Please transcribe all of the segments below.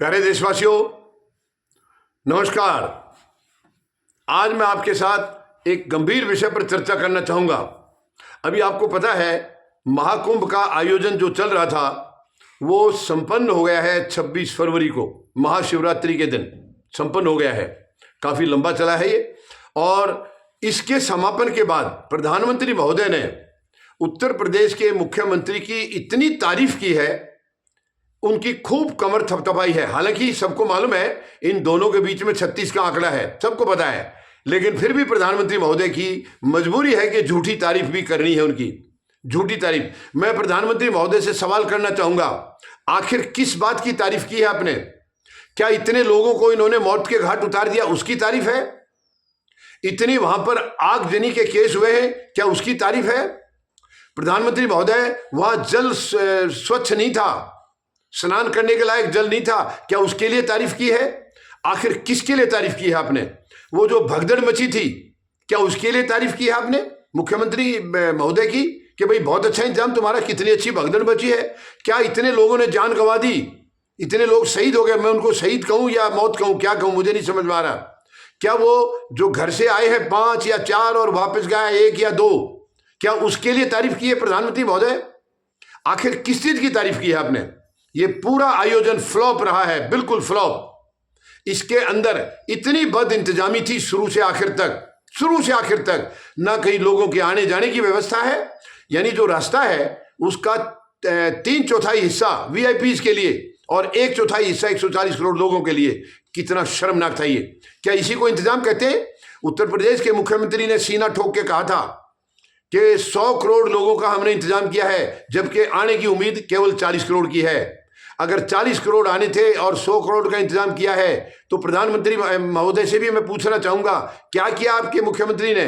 प्यारे देशवासियों, नमस्कार। आज मैं आपके साथ एक गंभीर विषय पर चर्चा करना चाहूँगा। अभी आपको पता है, महाकुंभ का आयोजन जो चल रहा था वो संपन्न हो गया है 26 फरवरी को, महाशिवरात्रि के दिन संपन्न हो गया है। काफ़ी लंबा चला है ये। और इसके समापन के बाद प्रधानमंत्री महोदय ने उत्तर प्रदेश के मुख्यमंत्री की इतनी तारीफ की है, उनकी खूब कमर थपथपाई है। हालांकि सबको मालूम है इन दोनों के बीच में 36 का आंकड़ा है, सबको पता है, लेकिन फिर भी प्रधानमंत्री महोदय की मजबूरी है कि झूठी तारीफ भी करनी है, उनकी झूठी तारीफ। मैं प्रधानमंत्री महोदय से सवाल करना चाहूंगा, आखिर किस बात की तारीफ की है आपने? क्या इतने लोगों को इन्होंने मौत के घाट उतार दिया, उसकी तारीफ है? इतनी वहां पर आगजनी के केस हुए हैं, क्या उसकी तारीफ है? प्रधानमंत्री महोदय, वहां जल स्वच्छ नहीं था, स्नान करने के लायक जल नहीं था, क्या उसके लिए तारीफ की है? आखिर किसके लिए तारीफ की है आपने? वो जो भगदड़ मची थी, क्या उसके लिए तारीफ की है आपने मुख्यमंत्री महोदय की कि भाई बहुत अच्छा इंतजाम तुम्हारा, कितनी अच्छी भगदड़ मची है? क्या इतने लोगों ने जान गंवा दी, इतने लोग शहीद हो गए? मैं उनको शहीद कहूं या मौत कहूं, क्या कहूं, मुझे नहीं समझ में आ रहा। क्या वो जो घर से आए हैं 5 या 4 और वापस गए 1 या 2, क्या उसके लिए तारीफ की है प्रधानमंत्री महोदय? आखिर किस चीज की तारीफ की है आपने? ये पूरा आयोजन फ्लॉप रहा है, बिल्कुल फ्लॉप। इसके अंदर इतनी बद इंतजामी थी शुरू से आखिर तक। ना कहीं लोगों के आने जाने की व्यवस्था है, यानी जो रास्ता है उसका 3/4 हिस्सा वीआईपीज के लिए और 1/4 हिस्सा 140 करोड़ लोगों के लिए। कितना शर्मनाक था ये। क्या इसी को इंतजाम कहते हैं? उत्तर प्रदेश के मुख्यमंत्री ने सीना ठोक के कहा था कि 100 करोड़ लोगों का हमने इंतजाम किया है, जबकि आने की उम्मीद केवल 40 करोड़ की है। अगर 40 करोड़ आने थे और 100 करोड़ का इंतजाम किया है, तो प्रधानमंत्री महोदय से भी मैं पूछना चाहूंगा, क्या किया आपके मुख्यमंत्री ने?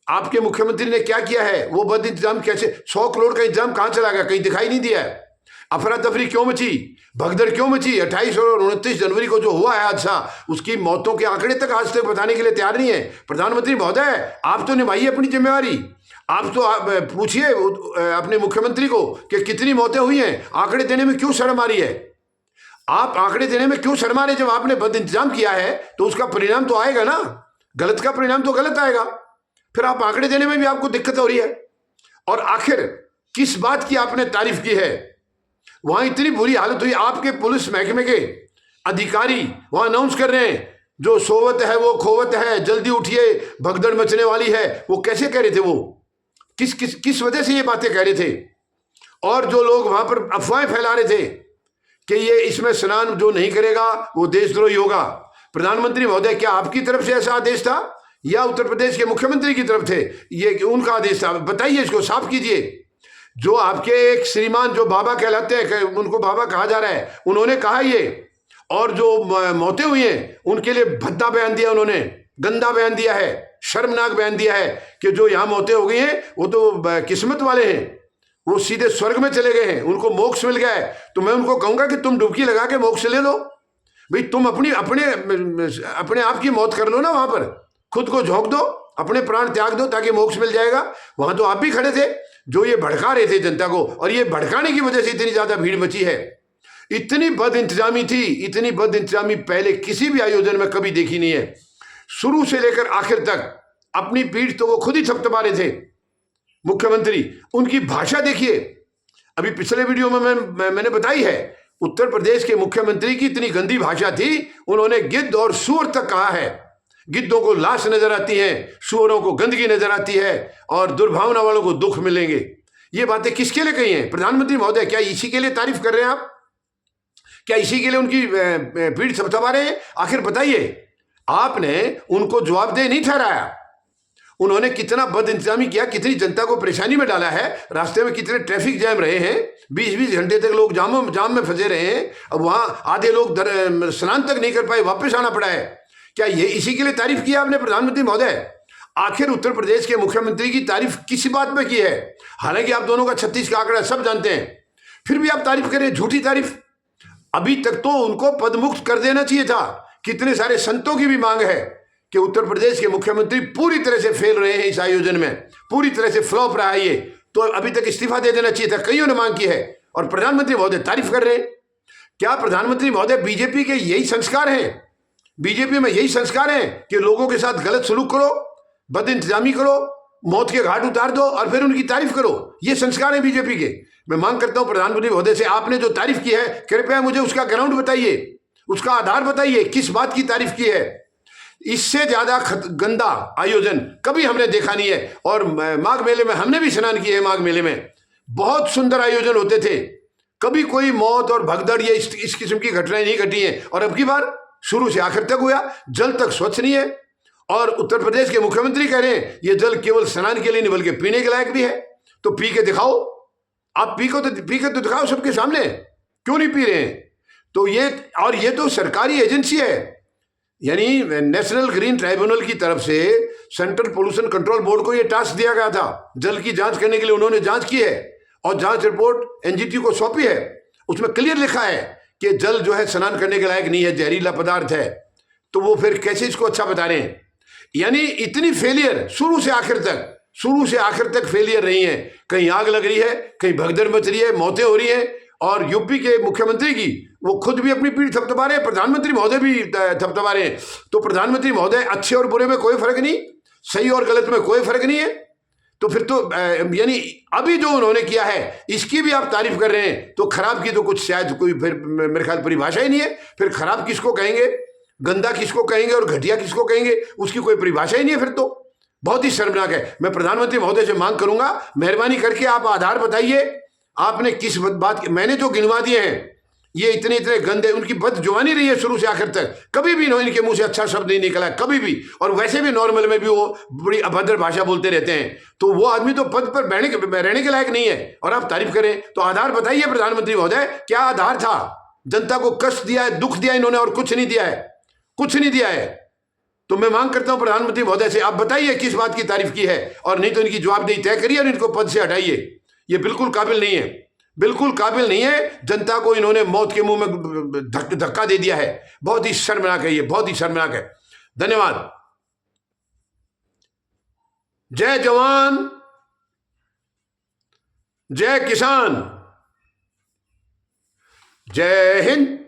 आपके मुख्यमंत्री ने क्या किया है? वो बद इंतजाम कैसे, 100 करोड़ का इंतजाम कहां चला गया? कहीं दिखाई नहीं दिया है। अफरा तफरी क्यों मची, भगदड़ क्यों मची? 28 और 29 जनवरी को जो हुआ है हादसा, उसकी मौतों के आंकड़े तक आज तक बताने के लिए तैयार नहीं है। प्रधानमंत्री महोदय, आप तो निभाइए अपनी जिम्मेवारी। आप तो पूछिए अपने मुख्यमंत्री को कि कितनी मौतें हुई हैं। आंकड़े देने में क्यों शर्म आ रही है? आप आंकड़े देने में क्यों शर्मा रहे? जब आपने बद इंतजाम किया है तो उसका परिणाम तो आएगा ना, गलत का परिणाम तो गलत आएगा। फिर आप आंकड़े देने में भी आपको दिक्कत हो रही है। और आखिर किस बात की आपने तारीफ की है? वहां इतनी बुरी हालत हुई, आपके पुलिस महकमे के अधिकारी वहां अनाउंस कर रहे हैं, जो सोवत है वो खोवत है, जल्दी उठिए, भगदड़ मचने वाली है। वो कैसे कह रहे थे? वो किस वजह से ये बातें कह रहे थे? और जो लोग वहां पर अफवाहें फैला रहे थे कि ये इसमें स्नान जो नहीं करेगा वो देशद्रोही होगा, प्रधानमंत्री महोदय, क्या आपकी तरफ से ऐसा आदेश था या उत्तर प्रदेश के मुख्यमंत्री की तरफ थे ये उनका आदेश था? बताइए, इसको साफ कीजिए। जो आपके एक श्रीमान जो बाबा कहलाते हैं, उनको बाबा कहा जा रहा है, उन्होंने कहा ये, और जो मौतें हुई हैं उनके लिए भद्दा बयान दिया, उन्होंने गंदा बयान दिया है, शर्मनाक बयान दिया है कि जो यहां मौतें हो गई हैं वो तो किस्मत वाले हैं, वो सीधे स्वर्ग में चले गए हैं, उनको मोक्ष मिल गया है। तो मैं उनको कहूंगा कि तुम डुबकी लगा के मोक्ष ले लो भाई, तुम अपने आप की मौत कर लो ना, वहां पर खुद को झोंक दो, अपने प्राण त्याग दो ताकि मोक्ष मिल जाएगा। वहां तो आप भी खड़े थे जो ये भड़का रहे थे जनता को, और ये भड़काने की वजह से इतनी ज्यादा भीड़ मची है। इतनी बद इंतजामी थी, इतनी बद इंतजामी पहले किसी भी आयोजन में कभी देखी नहीं है। शुरू से लेकर आखिर तक अपनी पीठ तो वो खुद ही थपथपा रहे थे मुख्यमंत्री। उनकी भाषा देखिए, अभी पिछले वीडियो में मैंने बताई है, उत्तर प्रदेश के मुख्यमंत्री की इतनी गंदी भाषा थी, उन्होंने गिद्ध और सूअर तक कहा है। गिद्धों को लाश नजर आती है, सूअरों को गंदगी नजर आती है, और दुर्भावना वालों को दुख मिलेंगे। ये बातें किसके लिए कही हैं प्रधानमंत्री महोदय? क्या इसी के लिए तारीफ कर रहे हैं आप? क्या इसी के लिए उनकी पीठ थपथपा रहे हैं? आखिर बताइए, आपने उनको जवाबदेह नहीं ठहराया। उन्होंने कितना बद इंतजामी किया, कितनी जनता को परेशानी में डाला है, रास्ते में कितने ट्रैफिक जैम रहे हैं, 20-20 घंटे तक लोग जाम में फंसे रहे हैं। अब वहां आधे लोग स्नान तक नहीं कर पाए, वापस आना पड़ा है। क्या ये इसी के लिए तारीफ किया आपने प्रधानमंत्री महोदय? आखिर उत्तर प्रदेश के मुख्यमंत्री की तारीफ किसी बात में की है? हालांकि आप दोनों का 36 का आंकड़ा सब जानते हैं, फिर भी आप तारीफ करें, झूठी तारीफ। अभी तक तो उनको पदमुक्त कर देना चाहिए था। कितने सारे संतों की भी मांग है कि उत्तर प्रदेश के मुख्यमंत्री पूरी तरह से फेल रहे हैं इस आयोजन में, पूरी तरह से फ्लॉप रहा है ये, तो अभी तक इस्तीफा दे देना चाहिए था, कईयों ने मांग की है, और प्रधानमंत्री महोदय तारीफ कर रहे हैं। क्या प्रधानमंत्री महोदय बीजेपी के यही संस्कार हैं? बीजेपी में यही संस्कार हैं कि लोगों के साथ गलत सलूक करो, बद इंतजामी करो, मौत के घाट उतार दो और फिर उनकी तारीफ करो? ये संस्कार है बीजेपी के। मैं मांग करता हूं प्रधानमंत्री महोदय से, आपने जो तारीफ की है कृपया मुझे उसका ग्राउंड बताइए, उसका आधार बताइए, किस बात की तारीफ की है। इससे ज्यादा गंदा आयोजन कभी हमने देखा नहीं है। और माघ मेले में हमने भी स्नान किए हैं। माघ मेले में बहुत सुंदर आयोजन होते थे, कभी कोई मौत और भगदड़ या इस किस्म की घटनाएं नहीं घटी हैं। और अब की बार शुरू से आखिर तक हुआ, जल तक स्वच्छ नहीं है। और उत्तर प्रदेश के मुख्यमंत्री कह रहे हैं ये जल केवल स्नान के लिए नहीं बल्कि पीने के लायक भी है। तो पी के दिखाओ, आप पी के तो दिखाओ सबके सामने, क्यों नहीं पी रहे हैं? तो ये तो सरकारी एजेंसी है, यानी नेशनल ग्रीन ट्राइब्यूनल की तरफ से सेंट्रल पोल्यूशन कंट्रोल बोर्ड को यह टास्क दिया गया था जल की जांच करने के लिए। उन्होंने जांच की है और जांच रिपोर्ट एनजीटी को सौंपी है। उसमें क्लियर लिखा है कि जल जो है स्नान करने के लायक नहीं है, जहरीला पदार्थ है। तो वो फिर कैसे इसको अच्छा बता रहे हैं? यानी इतनी फेलियर शुरू से आखिर तक फेलियर रही है। कहीं आग लग रही है, कहीं भगदड़ मच रही है, मौतें हो रही हैं। और यूपी के मुख्यमंत्री की वो खुद भी अपनी पीठ थपथपा रहे हैं, प्रधानमंत्री महोदय भी थपथपा रहे हैं। तो प्रधानमंत्री महोदय, अच्छे और बुरे में कोई फर्क नहीं, सही और गलत में कोई फर्क नहीं है। तो फिर तो यानी अभी जो उन्होंने किया है इसकी भी आप तारीफ कर रहे हैं, तो खराब की तो कुछ शायद कोई फिर मेरे ख्याल परिभाषा ही नहीं है। फिर खराब किसको कहेंगे, गंदा किसको कहेंगे और घटिया किसको कहेंगे, उसकी कोई परिभाषा ही नहीं है। फिर तो बहुत ही शर्मनाक है। मैं प्रधानमंत्री महोदय से मांग करूंगा, मेहरबानी करके आप आधार बताइए, आपने किस बात, मैंने जो गिनवा दिए हैं ये इतने गंदे, उनकी बदजुबानी रही है शुरू से आखिर तक। कभी भी इनके मुंह से अच्छा शब्द नहीं निकला, कभी भी। और वैसे भी नॉर्मल में भी वो बड़ी अभद्र भाषा बोलते रहते हैं। तो वो आदमी तो पद पर रहने के लायक नहीं है और आप तारीफ करें। तो आधार बताइए प्रधानमंत्री महोदय, क्या आधार था? जनता को कष्ट दिया है, दुख दिया इन्होंने और कुछ नहीं दिया है, कुछ नहीं दिया है। तो मैं मांग करता हूं प्रधानमंत्री महोदय से, आप बताइए किस बात की तारीफ की है, और नहीं तो इनकी जवाबदेही तय करिए और इनको पद से हटाइए। ये बिल्कुल काबिल नहीं है, बिल्कुल काबिल नहीं है। जनता को इन्होंने मौत के मुंह में धक्का दे दिया है। बहुत ही शर्मनाक है, ये बहुत ही शर्मनाक है। धन्यवाद। जय जवान, जय किसान, जय हिंद।